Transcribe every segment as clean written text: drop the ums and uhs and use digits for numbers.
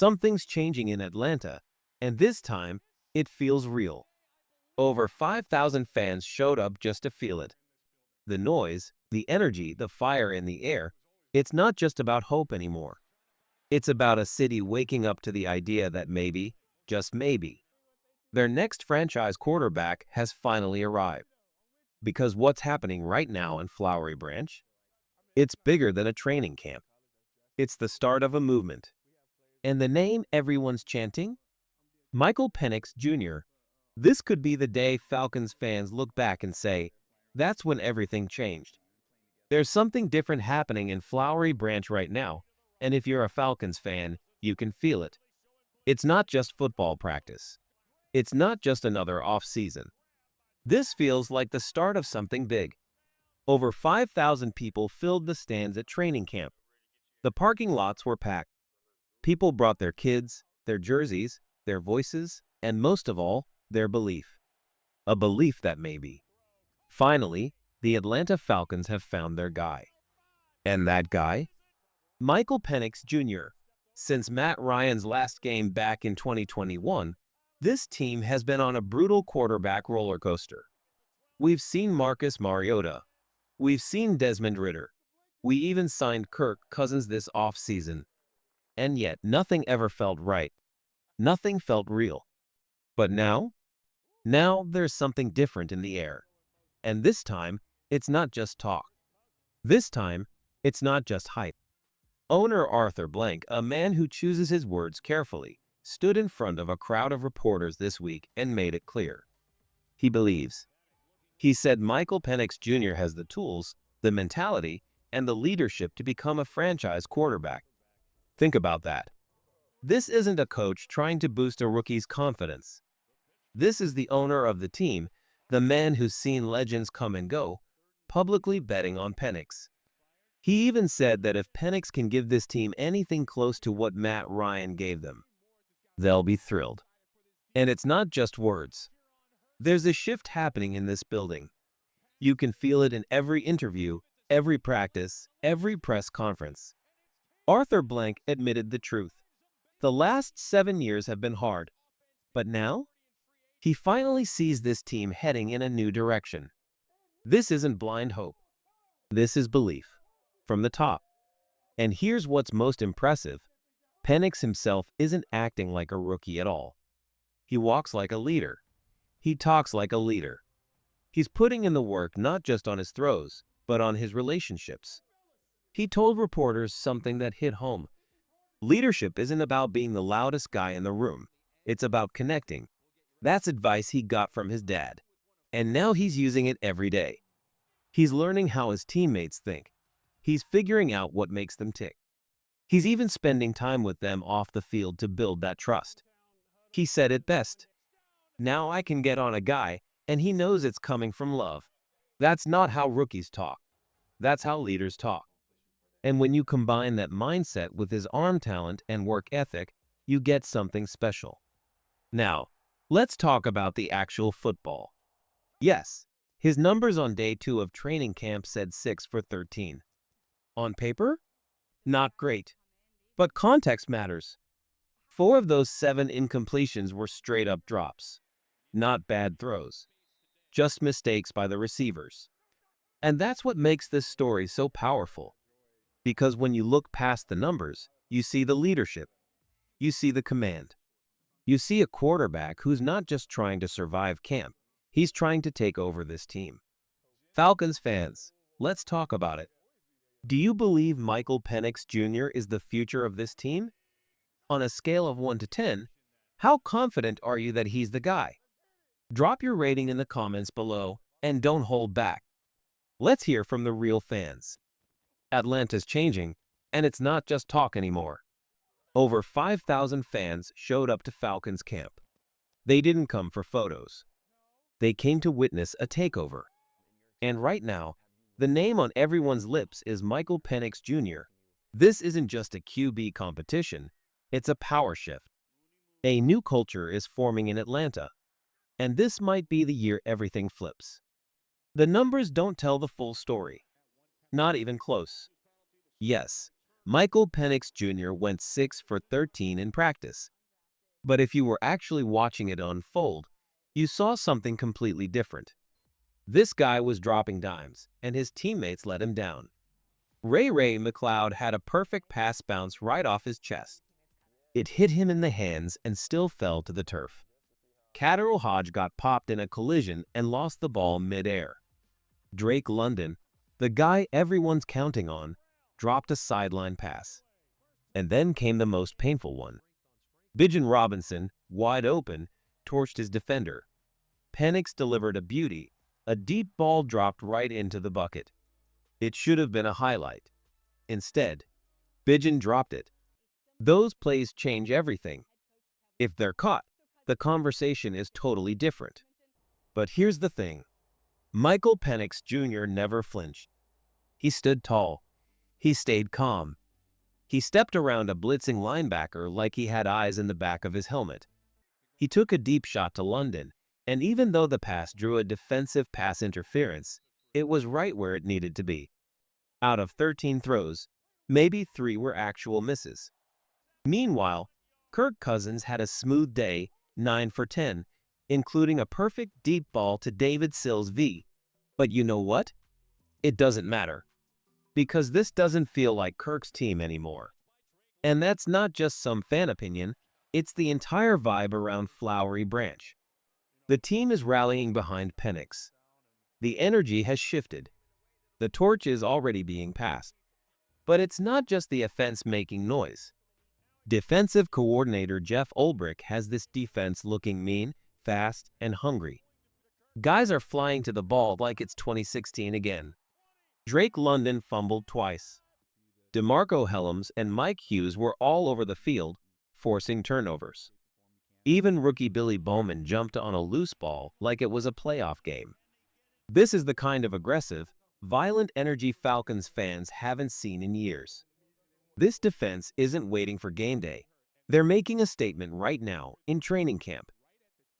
Something's changing in Atlanta, and this time, it feels real. Over 5,000 fans showed up just to feel it. The noise, the energy, the fire in the air, it's not just about hope anymore. It's about a city waking up to the idea that maybe, just maybe, their next franchise quarterback has finally arrived. Because what's happening right now in Flowery Branch? It's bigger than a training camp. It's the start of a movement. And the name everyone's chanting? Michael Penix Jr. This could be the day Falcons fans look back and say, that's when everything changed. There's something different happening in Flowery Branch right now, and if you're a Falcons fan, you can feel it. It's not just football practice. It's not just another off-season. This feels like the start of something big. Over 5,000 people filled the stands at training camp. The parking lots were packed. People brought their kids, their jerseys, their voices, and most of all, their belief. A belief that maybe, finally, the Atlanta Falcons have found their guy. And that guy? Michael Penix Jr. Since Matt Ryan's last game back in 2021, this team has been on a brutal quarterback roller coaster. We've seen Marcus Mariota. We've seen Desmond Ridder. We even signed Kirk Cousins this offseason. And yet, nothing ever felt right. Nothing felt real. But now there's something different in the air. And this time, it's not just talk. This time, it's not just hype. Owner Arthur Blank, a man who chooses his words carefully, stood in front of a crowd of reporters this week and made it clear. He believes. He said Michael Penix Jr. has the tools, the mentality, and the leadership to become a franchise quarterback. Think about that. This isn't a coach trying to boost a rookie's confidence. This is the owner of the team, the man who's seen legends come and go, publicly betting on Penix. He even said that if Penix can give this team anything close to what Matt Ryan gave them, they'll be thrilled. And it's not just words. There's a shift happening in this building. You can feel it in every interview, every practice, every press conference. Arthur Blank admitted the truth. The last 7 years have been hard. But now, he finally sees this team heading in a new direction. This isn't blind hope. This is belief. From the top. And here's what's most impressive. Penix himself isn't acting like a rookie at all. He walks like a leader. He talks like a leader. He's putting in the work not just on his throws, but on his relationships. He told reporters something that hit home. Leadership isn't about being the loudest guy in the room. It's about connecting. That's advice he got from his dad. And now he's using it every day. He's learning how his teammates think. He's figuring out what makes them tick. He's even spending time with them off the field to build that trust. He said it best. Now I can get on a guy, and he knows it's coming from love. That's not how rookies talk. That's how leaders talk. And when you combine that mindset with his arm talent and work ethic, you get something special. Now, let's talk about the actual football. Yes, his numbers on day 2 of training camp said 6 for 13. On paper? Not great. But context matters. 4 of those 7 incompletions were straight-up drops. Not bad throws. Just mistakes by the receivers. And that's what makes this story so powerful. Because when you look past the numbers, you see the leadership. You see the command. You see a quarterback who's not just trying to survive camp. He's trying to take over this team. Falcons fans, let's talk about it. Do you believe Michael Penix Jr. is the future of this team? On a scale of 1 to 10, how confident are you that he's the guy? Drop your rating in the comments below and don't hold back. Let's hear from the real fans. Atlanta's changing, and it's not just talk anymore. Over 5,000 fans showed up to Falcons camp. They didn't come for photos. They came to witness a takeover. And right now, the name on everyone's lips is Michael Penix Jr. This isn't just a QB competition, it's a power shift. A new culture is forming in Atlanta, and this might be the year everything flips. The numbers don't tell the full story. Not even close. Yes, Michael Penix Jr. went 6 for 13 in practice. But if you were actually watching it unfold, you saw something completely different. This guy was dropping dimes, and his teammates let him down. Ray McLeod had a perfect pass bounce right off his chest. It hit him in the hands and still fell to the turf. Catterall Hodge got popped in a collision and lost the ball mid-air. Drake London, the guy everyone's counting on, dropped a sideline pass. And then came the most painful one. Bijan Robinson, wide open, torched his defender. Penix delivered a beauty. A deep ball dropped right into the bucket. It should have been a highlight. Instead, Bijan dropped it. Those plays change everything. If they're caught, the conversation is totally different. But here's the thing. Michael Penix Jr. never flinched. He stood tall. He stayed calm. He stepped around a blitzing linebacker like he had eyes in the back of his helmet. He took a deep shot to London, and even though the pass drew a defensive pass interference, it was right where it needed to be. Out of 13 throws, maybe 3 were actual misses. Meanwhile, Kirk Cousins had a smooth day, 9 for 10, including a perfect deep ball to David Sills v. But you know what? It doesn't matter. Because this doesn't feel like Kirk's team anymore. And that's not just some fan opinion, it's the entire vibe around Flowery Branch. The team is rallying behind Penix. The energy has shifted. The torch is already being passed. But it's not just the offense making noise. Defensive coordinator Jeff Ulbrich has this defense looking mean, fast, and hungry. Guys are flying to the ball like it's 2016 again. Drake London fumbled twice. DeMarco Hellams and Mike Hughes were all over the field, forcing turnovers. Even rookie Billy Bowman jumped on a loose ball like it was a playoff game. This is the kind of aggressive, violent energy Falcons fans haven't seen in years. This defense isn't waiting for game day. They're making a statement right now in training camp.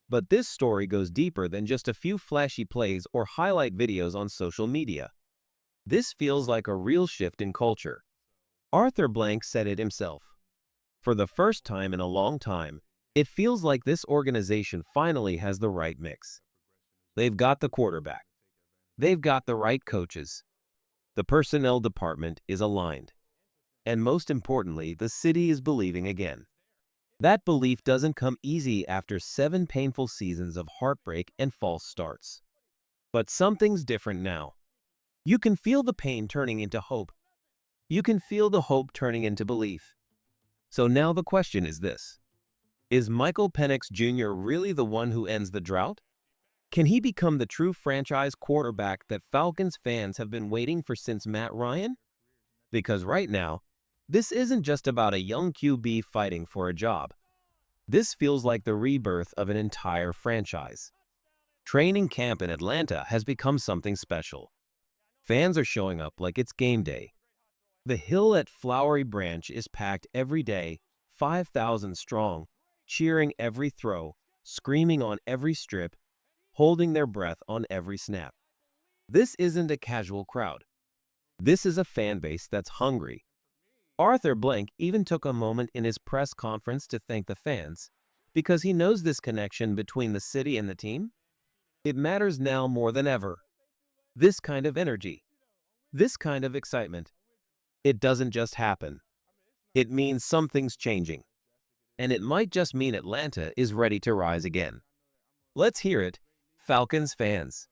But this story goes deeper than just a few flashy plays or highlight videos on social media. This feels like a real shift in culture. Arthur Blank said it himself. For the first time in a long time, it feels like this organization finally has the right mix. They've got the quarterback. They've got the right coaches. The personnel department is aligned. And most importantly, the city is believing again. That belief doesn't come easy after 7 painful seasons of heartbreak and false starts. But something's different now. You can feel the pain turning into hope. You can feel the hope turning into belief. So now the question is this. Is Michael Penix Jr. really the one who ends the drought? Can he become the true franchise quarterback that Falcons fans have been waiting for since Matt Ryan? Because right now, this isn't just about a young QB fighting for a job. This feels like the rebirth of an entire franchise. Training camp in Atlanta has become something special. Fans are showing up like it's game day. The hill at Flowery Branch is packed every day, 5,000 strong, cheering every throw, screaming on every strip, holding their breath on every snap. This isn't a casual crowd. This is a fan base that's hungry. Arthur Blank even took a moment in his press conference to thank the fans because he knows this connection between the city and the team. It matters now more than ever. This kind of energy, this kind of excitement, it doesn't just happen. It means something's changing. And it might just mean Atlanta is ready to rise again. Let's hear it, Falcons fans.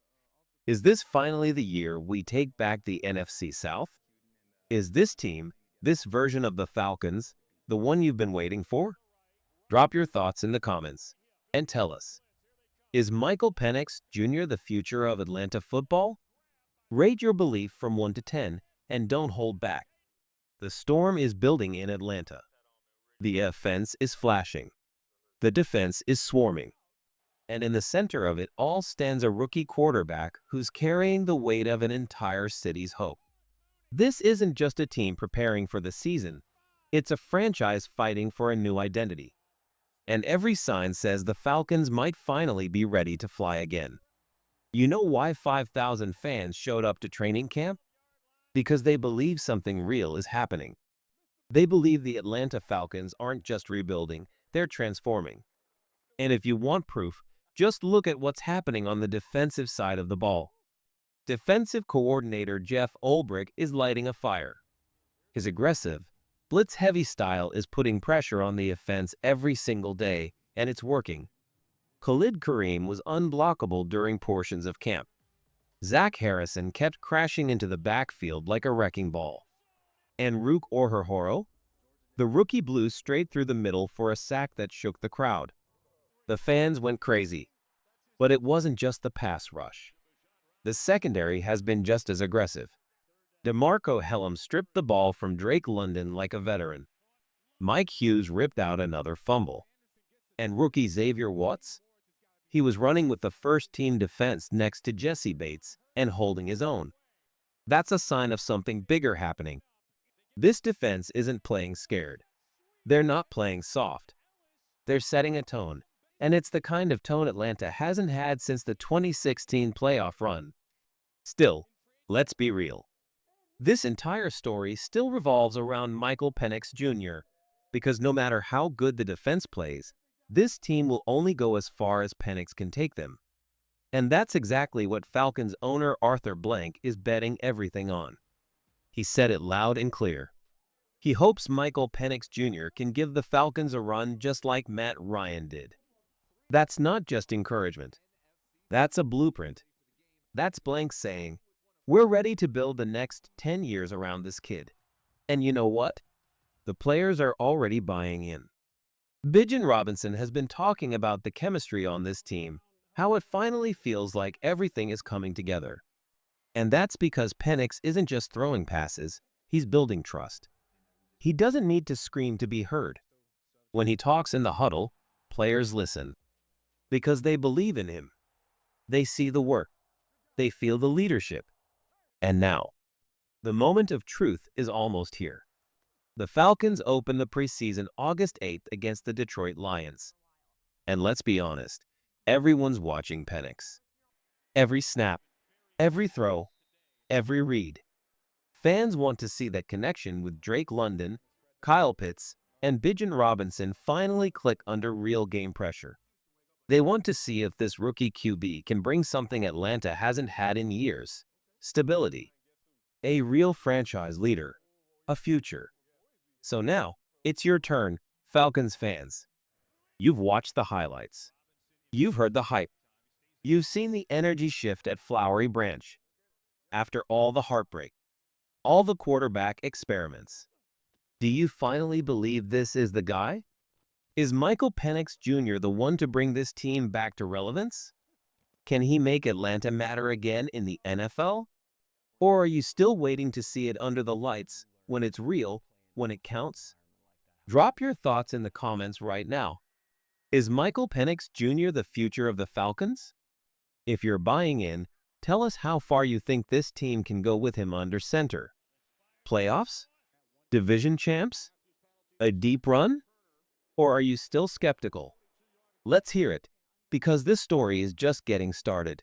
Is this finally the year we take back the NFC South? Is this team, this version of the Falcons, the one you've been waiting for? Drop your thoughts in the comments and tell us. Is Michael Penix Jr. the future of Atlanta football? Rate your belief from 1 to 10 and don't hold back. The storm is building in Atlanta. The offense is flashing. The defense is swarming. And in the center of it all stands a rookie quarterback who's carrying the weight of an entire city's hope. This isn't just a team preparing for the season. It's a franchise fighting for a new identity. And every sign says the Falcons might finally be ready to fly again. You know why 5,000 fans showed up to training camp? Because they believe something real is happening. They believe the Atlanta Falcons aren't just rebuilding, they're transforming. And if you want proof, just look at what's happening on the defensive side of the ball. Defensive coordinator Jeff Ulbrich is lighting a fire. His aggressive, blitz-heavy style is putting pressure on the offense every single day, and it's working. Khalid Kareem was unblockable during portions of camp. Zach Harrison kept crashing into the backfield like a wrecking ball. And Rook Orhorhoro? The rookie blew straight through the middle for a sack that shook the crowd. The fans went crazy. But it wasn't just the pass rush. The secondary has been just as aggressive. DeMarco Hellum stripped the ball from Drake London like a veteran. Mike Hughes ripped out another fumble. And rookie Xavier Watts? He was running with the first-team defense next to Jesse Bates and holding his own. That's a sign of something bigger happening. This defense isn't playing scared. They're not playing soft. They're setting a tone, and it's the kind of tone Atlanta hasn't had since the 2016 playoff run. Still, let's be real. This entire story still revolves around Michael Penix Jr., because no matter how good the defense plays, this team will only go as far as Penix can take them. And that's exactly what Falcons owner Arthur Blank is betting everything on. He said it loud and clear. He hopes Michael Penix Jr. can give the Falcons a run just like Matt Ryan did. That's not just encouragement. That's a blueprint. That's Blank saying, we're ready to build the next 10 years around this kid. And you know what? The players are already buying in. Bijan Robinson has been talking about the chemistry on this team, how it finally feels like everything is coming together. And that's because Penix isn't just throwing passes, he's building trust. He doesn't need to scream to be heard. When he talks in the huddle, players listen. Because they believe in him. They see the work. They feel the leadership. And now, the moment of truth is almost here. The Falcons open the preseason August 8th against the Detroit Lions. And let's be honest, everyone's watching Penix. Every snap, every throw, every read. Fans want to see that connection with Drake London, Kyle Pitts, and Bijan Robinson finally click under real game pressure. They want to see if this rookie QB can bring something Atlanta hasn't had in years. Stability. A real franchise leader. A future. So now, it's your turn, Falcons fans. You've watched the highlights. You've heard the hype. You've seen the energy shift at Flowery Branch. After all the heartbreak, all the quarterback experiments. Do you finally believe this is the guy? Is Michael Penix Jr. the one to bring this team back to relevance? Can he make Atlanta matter again in the NFL? Or are you still waiting to see it under the lights when it's real, when it counts? Drop your thoughts in the comments right now. Is Michael Penix Jr. the future of the Falcons? If you're buying in, tell us how far you think this team can go with him under center. Playoffs? Division champs? A deep run? Or are you still skeptical? Let's hear it, because this story is just getting started.